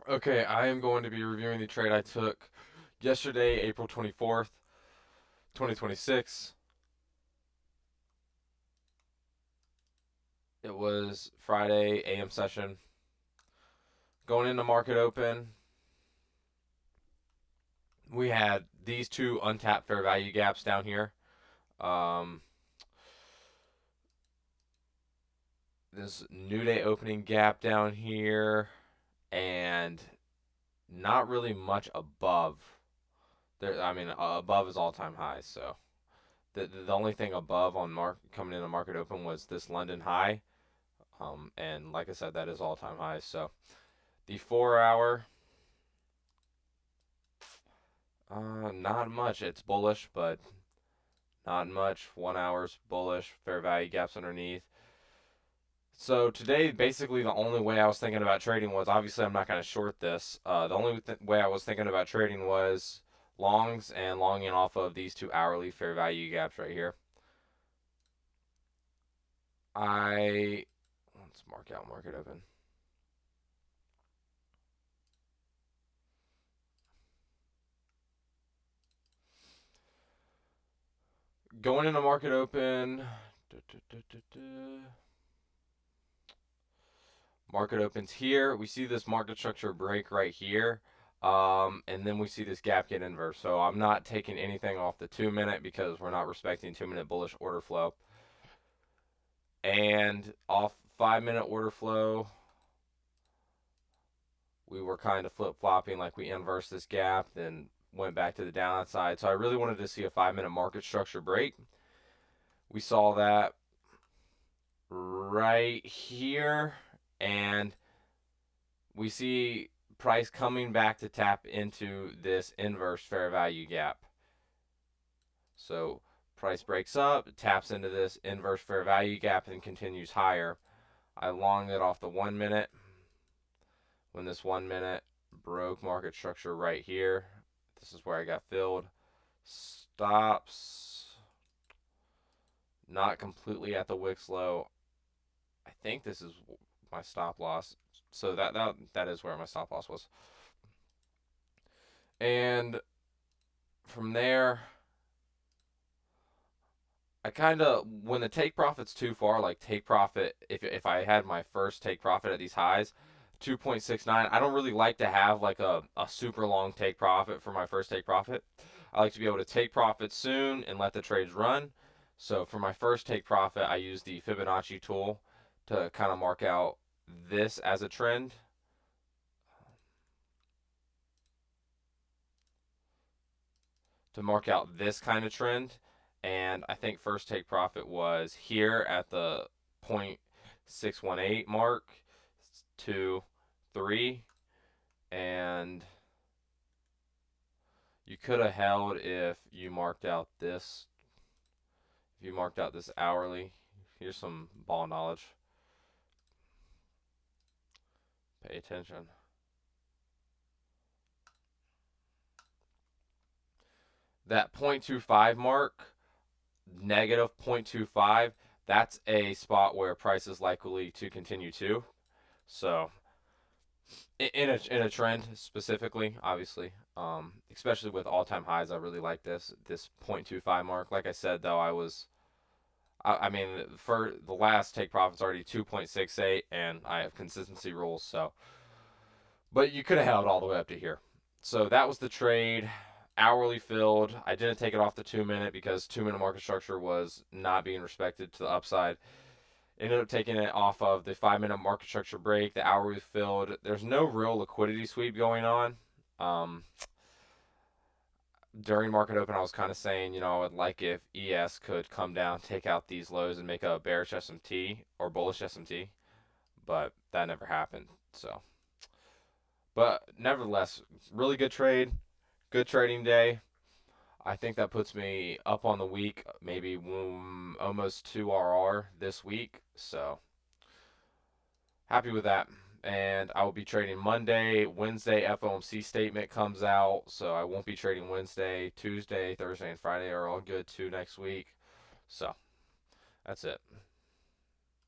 Okay, I am going to be reviewing the trade I took yesterday, April 24th, 2026. It was Friday AM session. Going into market open, we had these two untapped fair value gaps down here. Um, this new day opening gap down here, and not really much above. Above is all time highs. So the only thing above on coming into market open was this London high. And like I said, that is all time highs. So the 4 hour, not much. It's bullish, but not much. 1 hour's bullish. Fair value gaps underneath. So today, basically, the only way I was thinking about trading was obviously I'm not going to short this. The only way I was thinking about trading was longs and longing off of these two hourly fair value gaps right here. Let's mark out market open. Going into market open. Market opens here. We see this market structure break right here. And then we see this gap get inverse. So I'm not taking anything off the 2 minute because we're not respecting 2 minute bullish order flow. And off 5 minute order flow, we were kind of flip flopping, like we inversed this gap, then went back to the downside. So I really wanted to see a 5 minute market structure break. We saw that right here, and we see price coming back to tap into this inverse fair value gap. So price breaks up, taps into this inverse fair value gap, and continues higher. I longed it off the 1 minute. When this 1 minute broke market structure right here, this is where I got filled. Stops not completely at the Wix low. I think this is my stop loss. So that is where my stop loss was. And from there, I kind of, when the take profit's too far, like take profit, if I had my first take profit at these highs, 2.69, I don't really like to have like a super long take profit for my first take profit. I like to be able to take profit soon and let the trades run. So for my first take profit, I use the Fibonacci tool to kind of mark out this as a trend. To mark out this kind of trend. And I think first take profit was here at the 0.618 mark, 2, 3. And you could have held if you marked out this. If you marked out this hourly, here's some ball knowledge. Pay attention. That 0.25 mark, negative 0.25, that's a spot where price is likely to continue to. So in a trend specifically, obviously, especially with all time highs, I really like this 0.25 mark. Like I said, though, I mean, for the last take profit's already 2.68, and I have consistency rules. So, but you could have held all the way up to here. So that was the trade. Hourly filled. I didn't take it off the 2 minute because 2 minute market structure was not being respected to the upside. Ended up taking it off of the 5 minute market structure break. The hourly filled. There's no real liquidity sweep going on. Um, During market open, I was kind of saying, I would like if ES could come down, take out these lows, and make a bearish SMT or bullish SMT, but that never happened. So, but nevertheless, really good trade, good trading day. I think that puts me up on the week, maybe almost 2 RR this week. So happy with that. And I will be trading Monday. Wednesday, FOMC statement comes out. So I won't be trading Wednesday. Tuesday, Thursday, and Friday are all good too next week. So that's it.